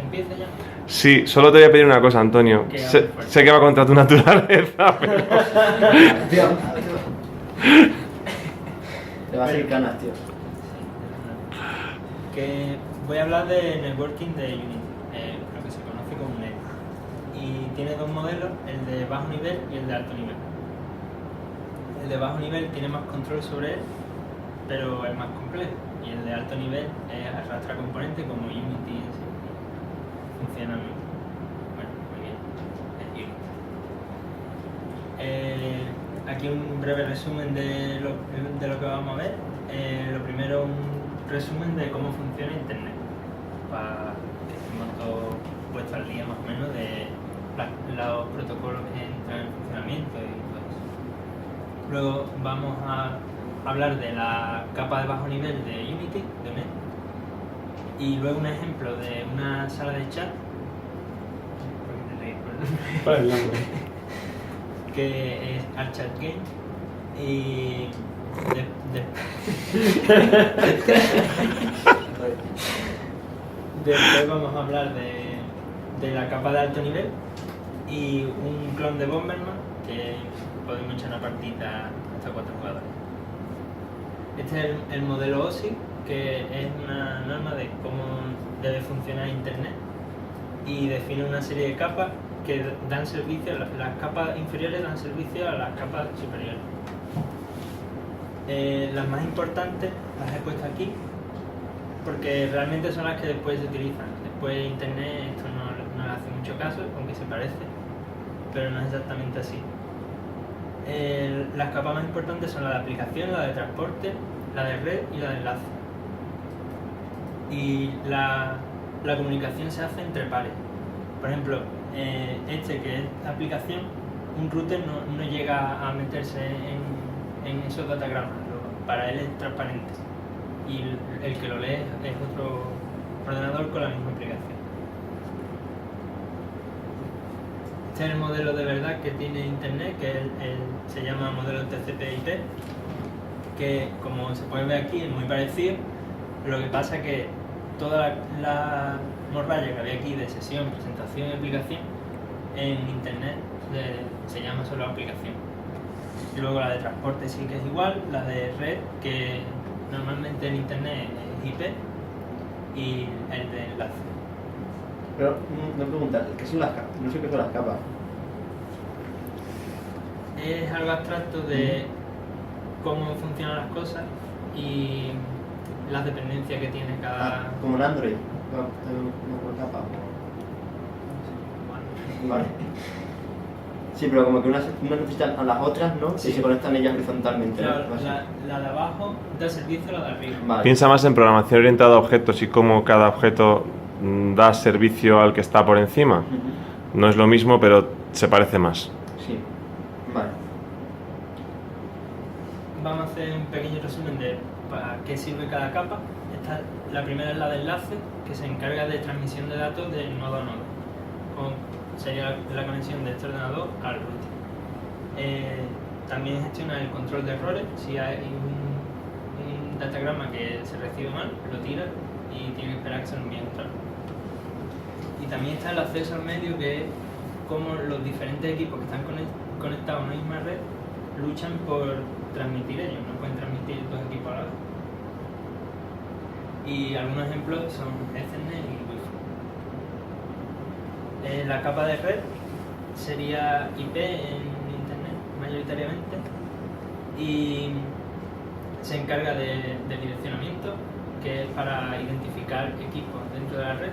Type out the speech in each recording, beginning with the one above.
¿Empieza ya? Sí, solo te voy a pedir una cosa, Antonio. Que hable Sé, fuerte. sé que va contra tu naturaleza, pero... Tío. Te va a hacer canas, tío. Que voy a hablar de networking de Unity, lo que se conoce como NET. Y tiene dos modelos, el de bajo nivel y el de alto nivel. El de bajo nivel tiene más control sobre él, pero es más complejo. Y el de alto nivel arrastra componentes como Unity en sí. Funciona muy bien. Es Unity. Aquí un breve resumen de lo que vamos a ver. Lo primero, un resumen de cómo funciona Internet, para que estemos todos puestos al día más o menos de los protocolos que entran en funcionamiento y todo eso. Luego vamos a hablar de la capa de bajo nivel de Unity, de NET, y luego un ejemplo de una sala de chat que es Archat Game, y después vamos a hablar de la capa de alto nivel y un clon de Bomberman que podemos echar una partida hasta 4 jugadores. Este es el modelo OSI, que es una norma de cómo debe funcionar Internet y define una serie de capas que dan servicio, las capas inferiores dan servicio a las capas superiores. Las más importantes las he puesto aquí porque realmente son las que después se utilizan. Después Internet esto no le hace mucho caso, aunque se parece, pero no es exactamente así. Las capas más importantes son la de aplicación, la de transporte, la de red y la de enlace. Y la comunicación se hace entre pares. Por ejemplo, que es aplicación, un router no llega a meterse en esos datagramas, para él es transparente. Y el que lo lee es otro ordenador con la misma aplicación. Este es el modelo de verdad que tiene Internet, que se llama modelo TCP/IP, que como se puede ver aquí es muy parecido. Lo que pasa es que toda la morralla que había aquí de sesión, presentación y aplicación, en Internet se llama solo aplicación. Y luego la de transporte sí que es igual, la de red, que normalmente en Internet es IP, y el de enlace. Pero una pregunta, ¿qué son las capas? No sé qué son las capas. Es algo abstracto de cómo funcionan las cosas y las dependencias que tiene cada... Como en Android, no por capa. Vale. Sí, pero como que unas necesitan a las otras, ¿no? Sí. Y se conectan ellas horizontalmente. Claro, ¿no? la de abajo da servicio a la de arriba. Vale. Piensa más en programación orientada a objetos y cómo cada objeto da servicio al que está por encima. Ujú. No es lo mismo, pero se parece más. Sí. Vale. Vamos a hacer un pequeño resumen de para qué sirve cada capa. La primera es la de enlace, que se encarga de transmisión de datos de nodo a nodo. Sería la conexión de este ordenador al router. También gestiona el control de errores. Si hay un datagrama que se recibe mal, lo tira y tiene que esperar que se lo envíen otra vez. Y también está el acceso al medio, que es como los diferentes equipos que están conectados a una misma red luchan por transmitir ellos, no pueden transmitir dos equipos a la vez. Y algunos ejemplos son Ethernet y Wi-Fi. La capa de red sería IP en Internet mayoritariamente y se encarga de direccionamiento, que es para identificar equipos dentro de la red.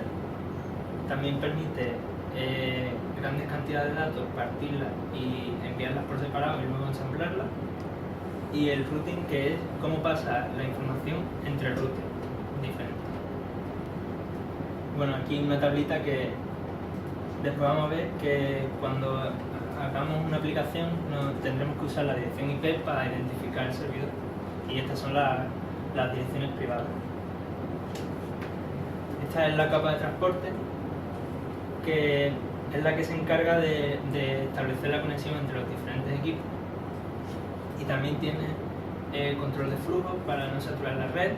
También permite grandes cantidades de datos, partirlas y enviarlas por separado y luego ensamblarlas. Y el routing, que es cómo pasa la información entre routers diferentes. Bueno, aquí una tablita que después vamos a ver que cuando hagamos una aplicación tendremos que usar la dirección IP para identificar el servidor. Y estas son las direcciones privadas. Esta es la capa de transporte, que es la que se encarga de establecer la conexión entre los diferentes equipos. Y también tiene control de flujo para no saturar la red.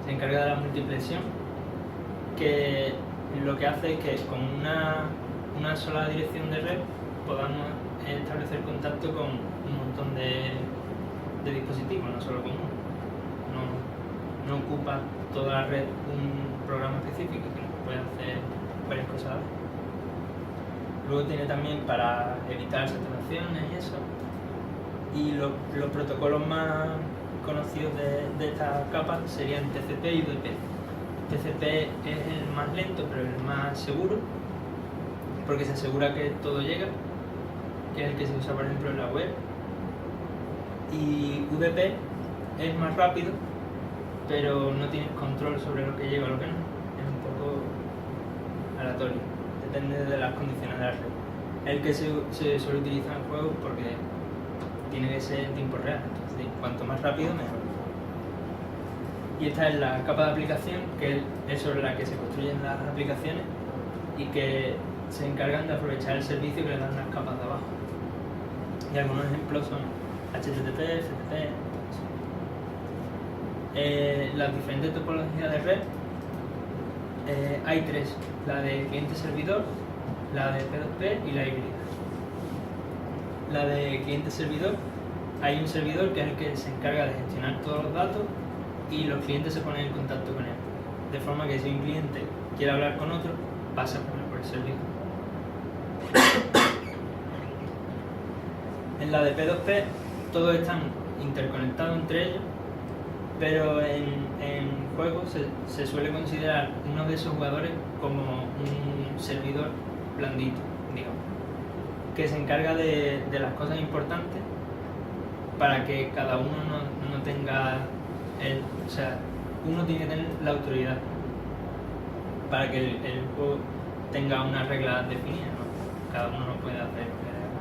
se encarga de la multiplexión, que lo que hace es que con una sola dirección de red podamos establecer contacto con un montón de dispositivos, no solo con uno. No ocupa toda la red un programa específico, que puede hacer varias cosas a la vez. Luego tiene también para evitar saturaciones y eso. Y los protocolos más conocidos de esta capa serían TCP y UDP. TCP es el más lento, pero el más seguro, porque se asegura que todo llega, que es el que se usa por ejemplo en la web. Y UDP es más rápido, pero no tienes control sobre lo que llega o lo que no. Es un poco aleatorio, depende de las condiciones de la red. Es el que se suele utilizar en juegos porque tiene que ser en tiempo real, entonces cuanto más rápido mejor. Y esta es la capa de aplicación, que es sobre la que se construyen las aplicaciones y que se encargan de aprovechar el servicio que le dan las capas de abajo. Y algunos ejemplos son HTTP, FTP. Las diferentes topologías de red, hay tres: la de cliente-servidor, la de P2P y la híbrida. La de cliente-servidor, hay un servidor que es el que se encarga de gestionar todos los datos y los clientes se ponen en contacto con él, de forma que si un cliente quiere hablar con otro, pasa por el servidor. En la de P2P todos están interconectados entre ellos, pero en juegos se suele considerar uno de esos jugadores como un servidor blandito, digamos, que se encarga de las cosas importantes para que cada uno no tenga o sea, uno tiene que tener la autoridad para que el juego tenga unas reglas definidas, ¿no? Cada uno no puede hacer lo que le haga.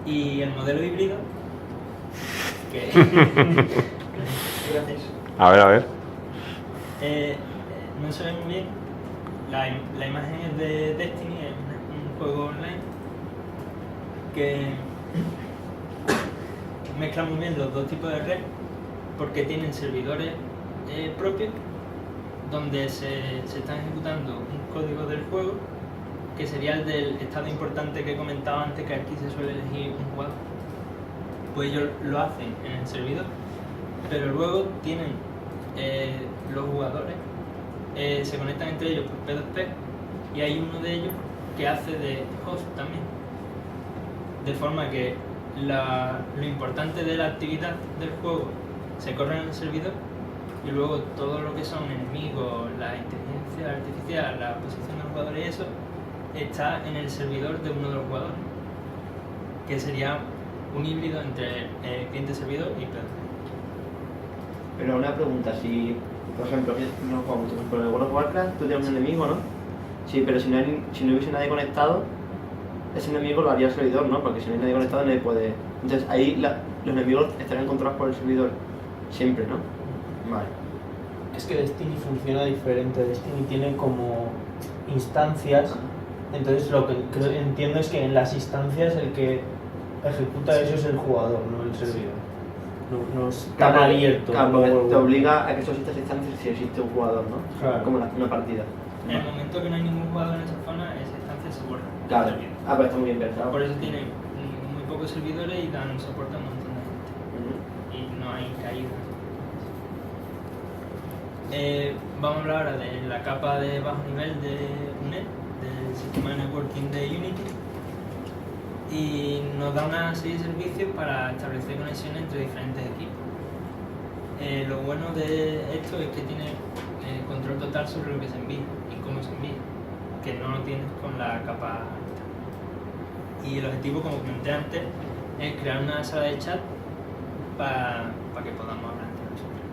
Y el modelo híbrido, que gracias. A ver. No se ve muy bien. La imagen es de Destiny, es un juego online que mezcla muy bien los dos tipos de red, porque tienen servidores propios donde se está ejecutando un código del juego, que sería el del estado importante que comentaba antes, que aquí se suele elegir un jugador. Pues ellos lo hacen en el servidor, pero luego tienen los jugadores, se conectan entre ellos por P2P y hay uno de ellos que hace de host también, de forma que lo importante de la actividad del juego se corre en el servidor y luego todo lo que son enemigos, la inteligencia artificial, la posición del jugador y eso está en el servidor de uno de los jugadores, que sería un híbrido entre cliente-servidor y P2P. Pero una pregunta, si por ejemplo, no jugamos mucho, con el World of Warcraft tú tienes un enemigo, ¿no? Sí, pero si no hubiese nadie conectado, ese enemigo lo haría el servidor, ¿no? Porque si no hay nadie conectado nadie puede... Entonces ahí los enemigos estarían controlados por el servidor siempre, ¿no? Vale. Es que Destiny funciona diferente. Destiny tiene como instancias, entonces lo que entiendo es que en las instancias el que ejecuta eso es el jugador, no el servidor. No es tan abierto. Claro, porque te obliga a que solo existan instancias si existe un jugador, ¿no? Claro. Como una partida. En el momento que no hay ningún jugador en esa zona, esa instancia se borra. Claro. Ah, pero está muy bien pensado. Por eso tienen muy pocos servidores y dan soporte a un montón de gente. Y no hay caída. Vamos a hablar ahora de la capa de bajo nivel de UNET, del sistema de networking de Unity. Y nos da una serie de servicios para establecer conexiones entre diferentes equipos. Lo bueno de esto es que tiene control total sobre lo que se envía y cómo se envía, que no lo tienes con la capa esta. Y el objetivo, como comenté antes, es crear una sala de chat para que podamos hablar entre nosotros.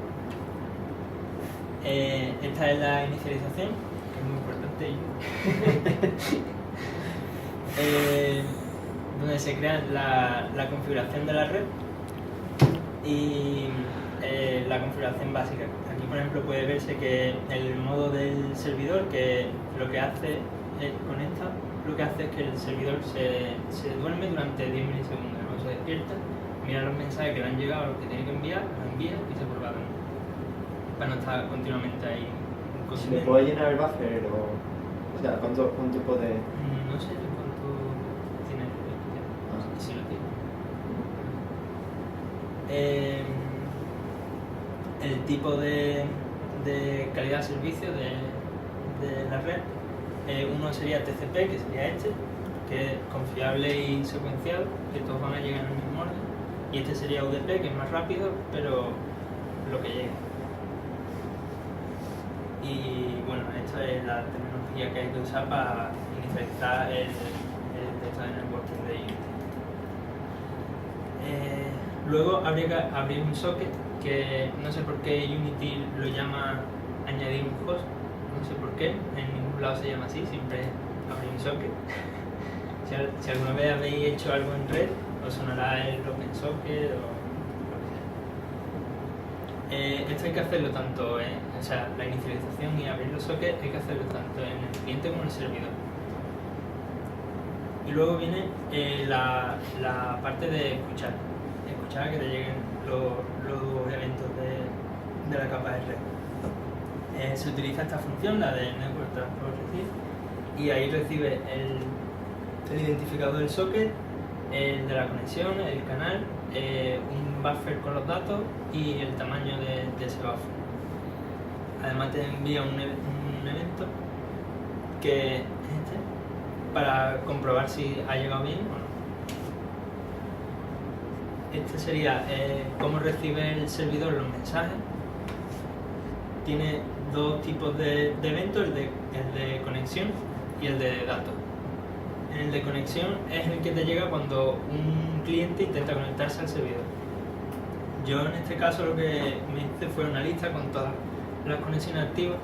Esta es la inicialización, que es muy importante. Donde se crea la configuración de la red y la configuración básica. Aquí, por ejemplo, puede verse que el modo del servidor, que lo que hace conecta, lo que hace es que el servidor se duerme durante 10 milisegundos, luego se despierta, mira los mensajes que le han llegado, los que tiene que enviar, los envía y se vuelve a dormir. para no estar continuamente ahí ¿Se le consumiendo. puede llenar el buffer o sea, cuánto puede...? No sé cuánto tiene el si lo tiene. El tipo de calidad de servicio de la red, uno sería TCP, que sería este, que es confiable y secuencial, que todos van a llegar en el mismo orden, y este sería UDP, que es más rápido, pero lo que llega. Y bueno, esta es la tecnología que hay que usar para inicializar el texto de networking de Unity. Luego habría que abrir un socket, que no sé por qué Unity lo llama añadir un host, no sé por qué, en ningún lado se llama así, siempre es abrir un socket. Si alguna vez habéis hecho algo en red, os sonará el OpenSocket o lo que sea. Esto hay que hacerlo tanto o sea, la inicialización y abrir los sockets hay que hacerlo tanto en el cliente como en el servidor. Y luego viene la parte de escuchar que te lleguen los eventos de la capa de red. Se utiliza esta función, la de Network Transport Receive, y ahí recibe el identificador del socket, el de la conexión, el canal, un buffer con los datos y el tamaño de ese buffer. Además te envía un evento que es este, para comprobar si ha llegado bien o no. Este sería cómo recibe el servidor los mensajes. Tiene dos tipos de eventos, el de conexión y el de datos. El de conexión es el que te llega cuando un cliente intenta conectarse al servidor. Yo en este caso lo que me hice fue una lista con todas las conexiones activas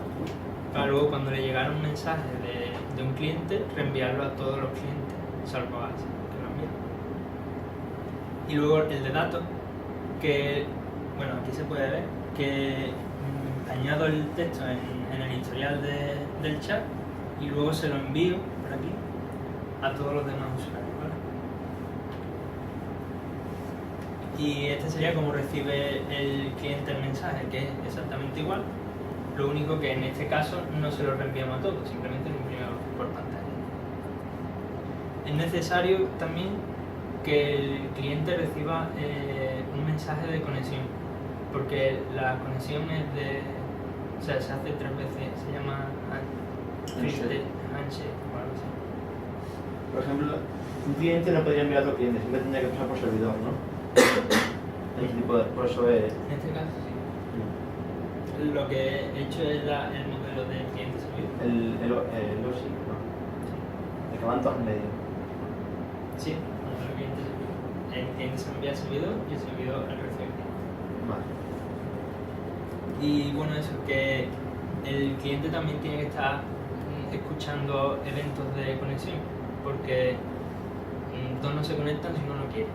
para luego cuando le llegara un mensaje de un cliente reenviarlo a todos los clientes, salvo a ese que lo envía. Y luego el de datos, que bueno, aquí se puede ver que añado el texto en el historial del chat y luego se lo envío por aquí a todos los demás usuarios, ¿vale? Y este sería como recibe el cliente el mensaje, que es exactamente igual, lo único que en este caso no se lo reenviamos a todos, simplemente lo imprimimos por pantalla. Es necesario también que el cliente reciba un mensaje de conexión, porque la conexión es o sea, se hace 3 veces, se llama handshake o algo así. Por ejemplo, un cliente no podría enviar a otro cliente, siempre tendría que pasar por servidor, ¿no? Por eso es... En este caso sí. Lo que he hecho es el modelo de cliente servidor. El OSI, ¿no? El que van todos en medio. Sí, modelo cliente servidor. El cliente se envía al servidor y el servidor al recibe. Vale. Y bueno, eso, que el cliente también tiene que estar escuchando eventos de conexión, porque dos no se conectan si uno no quiere,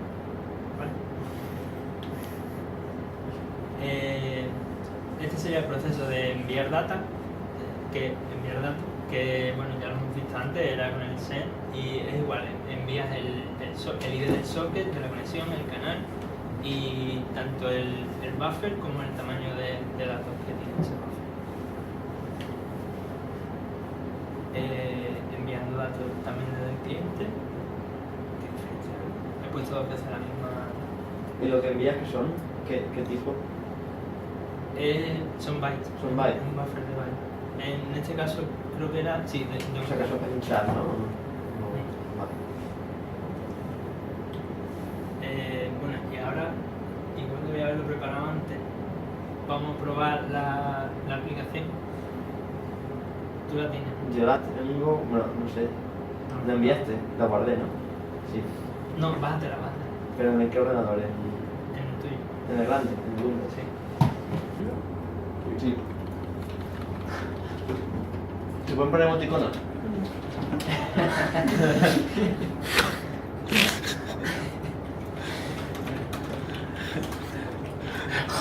¿vale? Este sería el proceso de enviar data, que bueno, ya lo hemos visto antes, era con el send, y es igual, envías el ID del socket, de la conexión, el canal, y tanto el buffer como el tamaño de datos que tiene ese buffer. Enviando datos también desde el cliente. He puesto dos veces la misma. ¿Y lo que envías qué son? ¿Qué tipo? Son bytes. Son bytes. Un buffer de bytes. En este caso creo que era, sí, de O sea, que eso es un chat, ¿no? Vale. Bueno, y ahora, igual debía haberlo preparado antes, vamos a probar la aplicación. ¿Tú la tienes? Yo la tengo, bueno, no sé. ¿La enviaste? La guardé, ¿no? Sí. No, bájatela. Pero ¿en qué ordenador? En el tuyo. En el grande, en el Windows, Sí. Sí. ¿Se pueden poner emoticonos?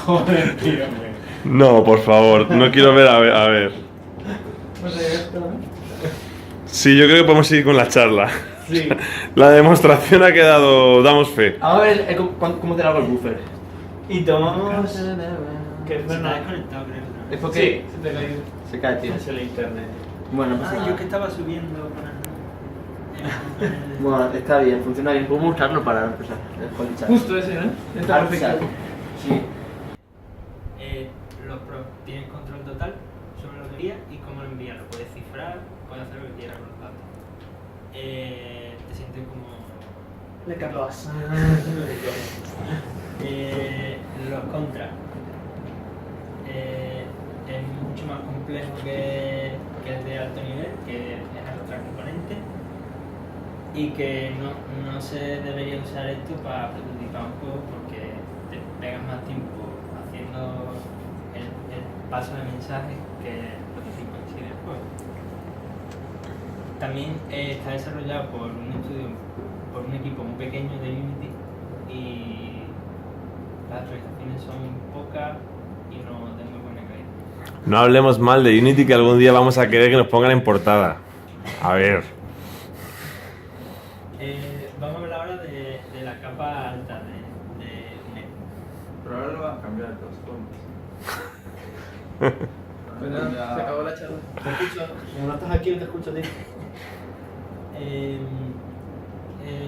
Joder, tío. No, por favor, no quiero ver, a ver. Pues esto, ¿no? Sí, yo creo que podemos seguir con la charla. Sí. La demostración ha quedado, damos fe. Vamos a ver cómo te hago el buffer. Y tomamos Que Se te ha Fernando. desconectado, creo. Es porque Sí, se te ha caído. se cae, tío. Es el internet. Bueno, no pasa Ah, nada. yo que estaba subiendo con el... Bueno, está bien, funciona bien. Podemos usarlo para empezar. El chat. Justo ese, ¿no? Está Al chat. perfecto. Sí. Los pros tienen control total sobre lo que envía y cómo lo envía. Lo puedes cifrar, puedes hacer lo que quieras con los datos. Te sientes como... Le capaz. Los contras. Es mucho más complejo que el de alto nivel, que es otra componente, y que no se debería usar esto para prototipar un juego porque te pegas más tiempo haciendo el paso de mensajes que el prototipo en sí del juego. También está desarrollado por un equipo muy pequeño de Unity y las actualizaciones son pocas y no de muy buena calidad. No hablemos mal de Unity, que algún día vamos a querer que nos pongan en portada. A ver. Vamos a hablar ahora de la capa alta de NET. Pero ahora lo van a cambiar de todas formas. Bueno, se acabó la charla. Te escucho. Como no estás aquí, no te escucho a ti. Es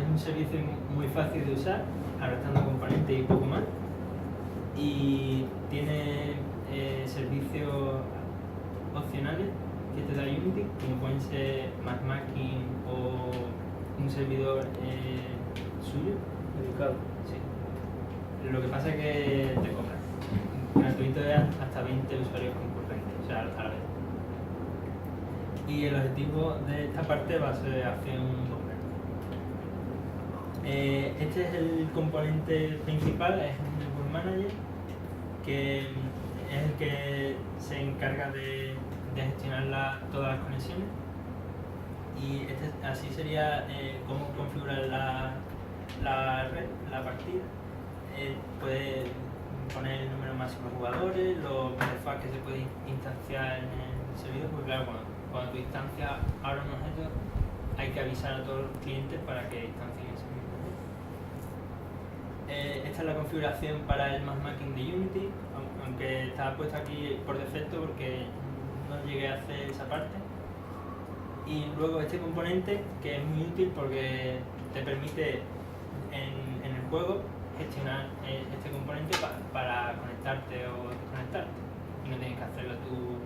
un servicio muy fácil de usar, arrastrando componentes y poco más. Y tiene servicios opcionales que te da Unity, como pueden ser matchmaking o un servidor suyo. Dedicado. Sí. Lo que pasa es que te cobran. Gratuito es hasta 20 usuarios concurrentes, o sea, a la vez. Y el objetivo de esta parte va a ser hacer un docker. Este es el componente principal, es un Network Manager, que es el que se encarga de gestionar todas las conexiones. Y así sería cómo configurar la red, la partida. Puede poner el número máximo de jugadores, los interfaces que se puede instanciar en el servidor, porque claro, cuando tú instancias ahora un objeto, hay que avisar a todos los clientes para que instancien ese mismo objeto. Esta es la configuración para el matchmaking de Unity, aunque está puesto aquí por defecto porque no llegué a hacer esa parte. Y luego este componente, que es muy útil porque te permite en el juego gestionar este componente para conectarte o desconectarte. Y no tienes que hacerlo tú,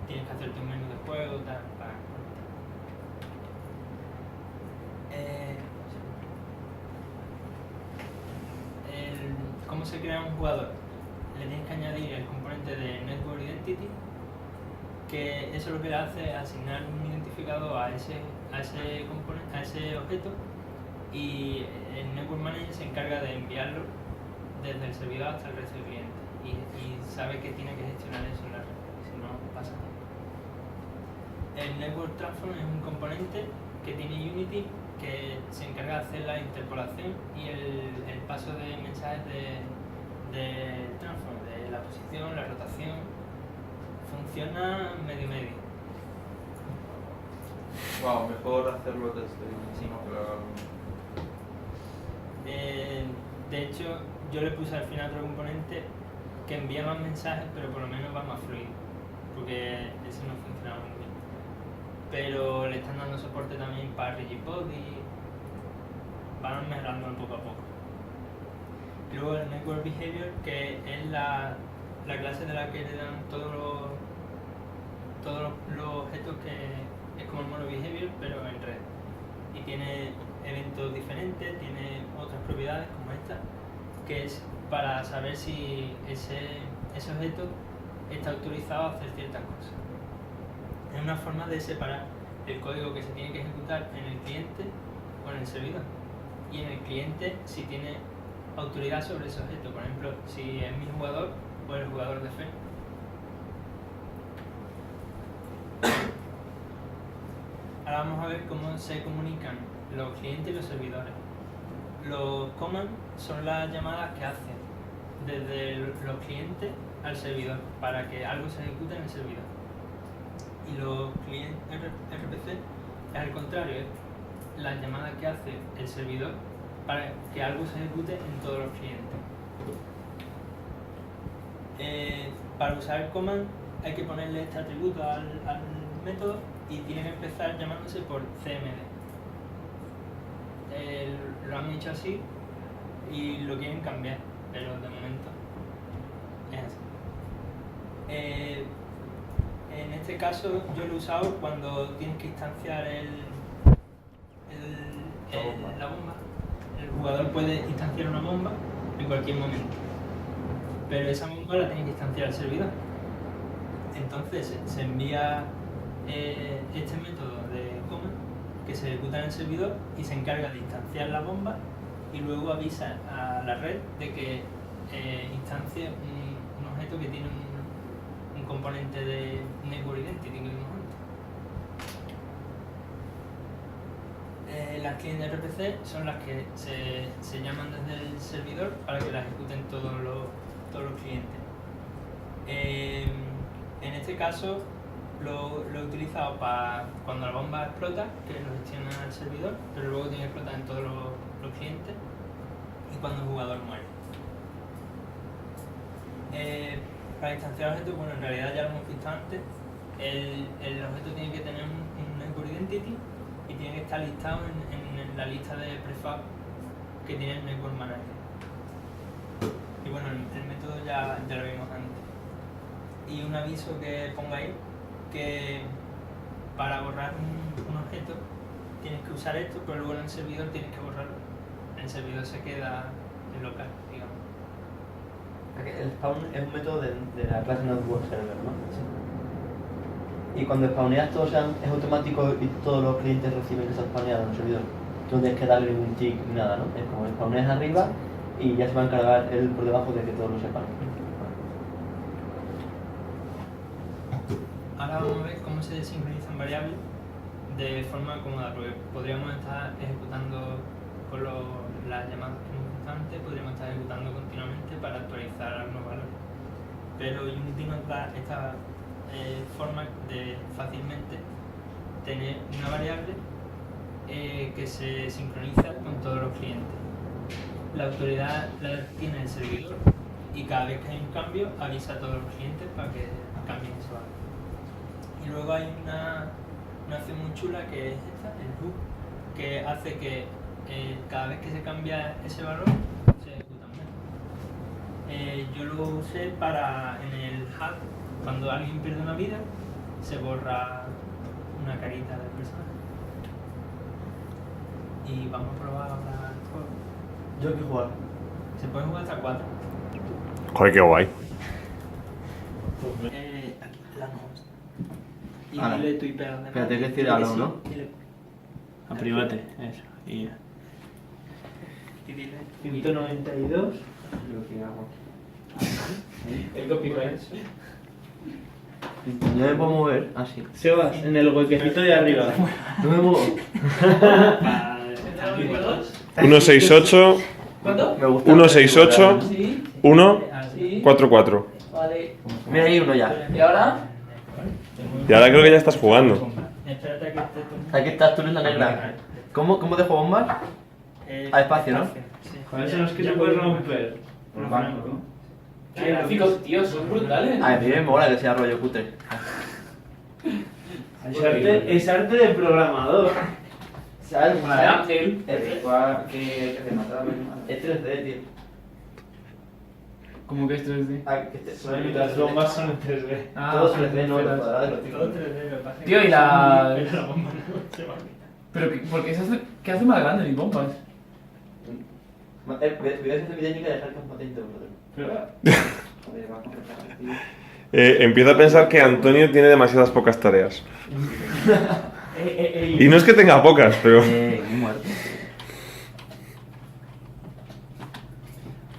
tienes que hacerte un menú de juego para conectar. ¿Cómo se crea un jugador? Le tienes que añadir el componente de Network Identity, que eso lo que le hace es asignar un identificador a ese objeto, y el Network Manager se encarga de enviarlo desde el servidor hasta el resto del cliente y sabe que tiene que gestionar eso en la red, si no pasa nada. El Network Transform es un componente que tiene Unity que se encarga de hacer la interpolación y el paso de mensajes del transform, de la posición, la rotación. Funciona medio. Wow, mejor hacerlo desde Sí. no, pero... De hecho, yo le puse al final otro componente que envía más mensajes, pero por lo menos va más fluido, porque ese no funcionaba muy bien. Pero le están dando soporte también para Rigipod y van mejorándolo poco a poco. Y luego el Network Behavior, que es la clase de la que le dan todos los objetos, que es como el Mono Behavior, pero en red. Y tiene eventos diferentes, tiene otras propiedades como esta, que es para saber si ese objeto está autorizado a hacer ciertas cosas. Es una forma de separar el código que se tiene que ejecutar en el cliente o en el servidor. Y en el cliente si tiene autoridad sobre ese objeto, por ejemplo, si es mi jugador o el jugador de Fer. Ahora vamos a ver cómo se comunican los clientes y los servidores. Los commands son las llamadas que hacen desde los clientes al servidor para que algo se ejecute en el servidor. Y los clientes RPC es al contrario, es las llamadas que hace el servidor para que algo se ejecute en todos los clientes. Para usar el command hay que ponerle este atributo al método y tiene que empezar llamándose por cmd. Lo han hecho así y lo quieren cambiar, pero de momento es así. En este caso yo lo he usado cuando tienes que instanciar la bomba. El jugador puede instanciar una bomba en cualquier momento, pero esa bomba la tiene que instanciar el servidor. Entonces se envía este método de command que se ejecuta en el servidor y se encarga de instanciar la bomba y luego avisa a la red de que instancie un objeto que tiene un componente de network identity que vimos antes. Las clientes RPC son las que se llaman desde el servidor para que las ejecuten todos los clientes. En este caso lo he utilizado para cuando la bomba explota, que lo gestiona el servidor, pero luego tiene que explotar en todos los clientes y cuando el jugador muere. Para instanciar objetos, bueno, en realidad ya lo hemos visto antes, el objeto tiene que tener un network identity y tiene que estar listado en la lista de prefab que tiene el network manager. Y bueno, el método ya lo vimos antes. Y un aviso que pongáis que para borrar un objeto tienes que usar esto, pero luego en el servidor tienes que borrarlo. El servidor se queda en local, digamos. El spawn es un método de la clase Network Server, ¿no? Sí. Y cuando spawneas todo es automático y todos los clientes reciben que se ha spawneado en el servidor. Tú no tienes que darle ningún tick ni nada, ¿no? Es como spawneas arriba y ya se va a encargar él por debajo de que todos lo sepan. Ahora vamos a ver cómo se sincronizan variables de forma cómoda, porque podríamos estar ejecutando con las llamadas que hemos visto antes, podríamos estar ejecutando continuamente para actualizar algunos valores. Pero Unity nos da esta forma de fácilmente tener una variable que se sincroniza con todos los clientes. La autoridad la tiene el servidor y cada vez que hay un cambio avisa a todos los clientes para que cambien ese valor. Y luego hay una acción muy chula que es esta, el loop, que hace que cada vez que se cambia ese valor se ejecuta un método. Yo lo usé para en el hub, cuando alguien pierde una vida, se borra una carita del personaje. Y vamos a probar ahora el juego. Yo hay que jugar. Se puede jugar hasta 4. Joder, qué guay. Aquí, la host. Y Ahora. dile tu IP a los demás. Espérate, hay que decir Dile algo, sí, ¿no? dile- A private, eso. Y ya. y dile 192. Lo que hago. El copyright. No me puedo mover. Ah, sí. Sebas, en el huequecito de arriba. No me muevo. 168, ¿Cuánto? Me gusta. 168, Sí, 1, sí. 44. Vale. Mira, hay uno ya. ¿Y ahora? Y ahora creo que ya estás jugando. Espérate a que esté tu... Aquí estás, tú eres la negra. ¿Cómo dejo bombas? A espacio, ¿no? Sí. Con eso no es que se puede romper. Por franco, ¿no? Qué gráficos, tío, son brutales. A mí me mola que sea rollo cutre. Es arte de programador. ¿Sabes? Como la de Ángel. ¿Qué te mataba? Es 3D, tío. ¿Cómo que es 3D? Ah, que te Las bombas son en 3D. Todos 3D, no, los cuadrados, los Todo tíos. 3D, lo que pasa es Tío, que y la- pero la bomba no se va a quitar. Pero, ¿por qué se hace, qué hace más grande mis bombas? Voy a hacer mi técnica de dejar que os matéis de vosotros. Joder, va a completar, tío. Empiezo a pensar que Antonio tiene demasiadas pocas tareas. Y no es que tenga pocas, pero... Muy muerto.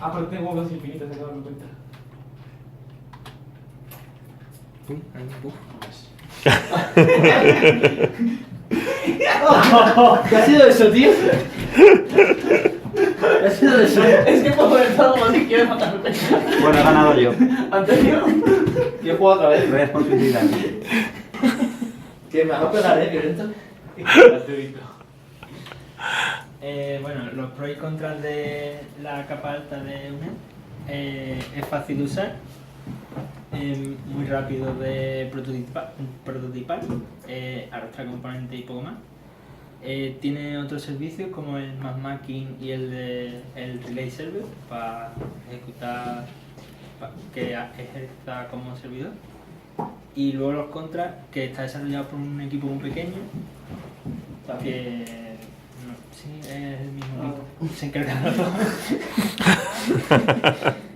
Ah, pero tengo bombas infinitas, acabo de cuenta. ¿Qué ha sido eso, tío? ¿Qué ha sido eso? Es que puedo ver algo más si quieres matarme. Bueno, he ganado yo. Antonio. Yo he jugado otra vez. Voy a por suicidar. Que me vas a pegar, violento. Bueno, los pros y contras de la capa alta de UNED es fácil de usar muy rápido de prototipar, arrastra componentes y poco más. Tiene otros servicios como el MassMaking y el Relay Server para ejecutar, que ejerza como servidor. Y luego los contras, que está desarrollado por un equipo muy pequeño, que sí, es el mismo equipo, se encarga de todo.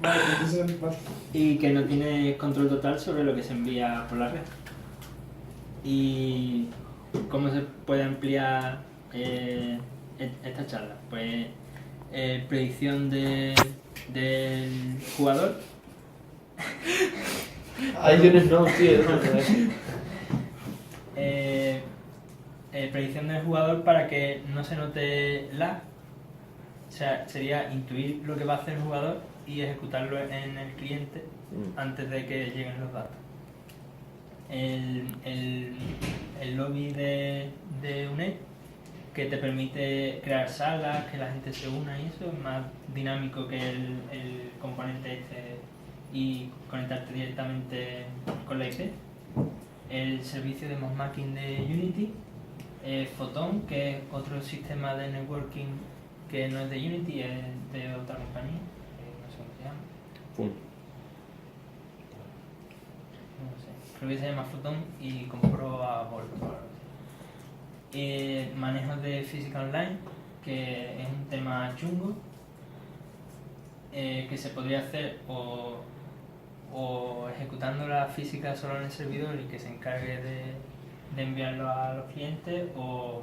Vale, entonces, vale. Y que no tiene control total sobre lo que se envía por la red. ¿Y cómo se puede ampliar esta charla? Pues predicción del jugador. Ayunes no, tío, eso no es. Predicción del jugador para que no se note lag. O sea, sería intuir lo que va a hacer el jugador y ejecutarlo en el cliente antes de que lleguen los datos. El lobby de UNED, que te permite crear salas, que la gente se una y eso, es más dinámico que el componente este y conectarte directamente con la IP. El servicio de MassMaking de Unity, Photon, que es otro sistema de networking que no es de Unity, es de otra compañía, no sé cómo se llama. No sé, creo que se llama Photon y compró a Volvo. Manejo de física online, que es un tema chungo, que se podría hacer o ejecutando la física solo en el servidor y que se encargue de enviarlo a los clientes, o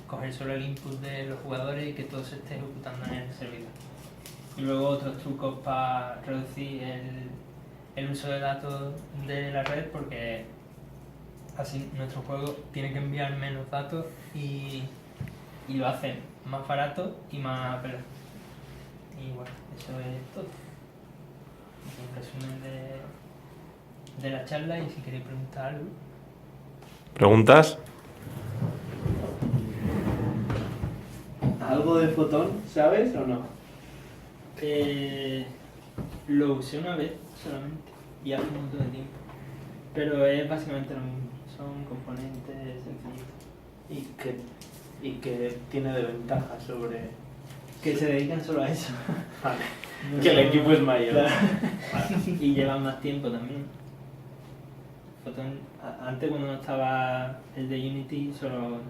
coger solo el input de los jugadores y que todo se esté ejecutando en el servidor. Y luego otros trucos para reducir el uso de datos de la red, porque así nuestro juego tiene que enviar menos datos y lo hace más barato y más veloz. Y bueno, eso es todo. Un resumen de la charla, y si queréis preguntar algo. ¿Preguntas? ¿Algo de Photon sabes o no? Lo usé una vez solamente y hace un montón de tiempo, pero es básicamente lo mismo, son componentes sencillitos. ¿Y qué tiene de ventaja sobre...? Que se dedican solo a eso. Vale. No Que el son- equipo es mayor. Claro. Vale. Y llevan más tiempo también. Photon, antes cuando no estaba el de Unity solo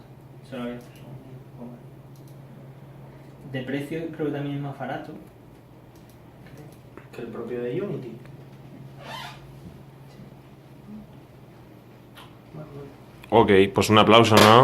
había Photon y poco más. De precio creo que también es más barato. Que el propio de Unity. Ok, pues un aplauso, ¿no?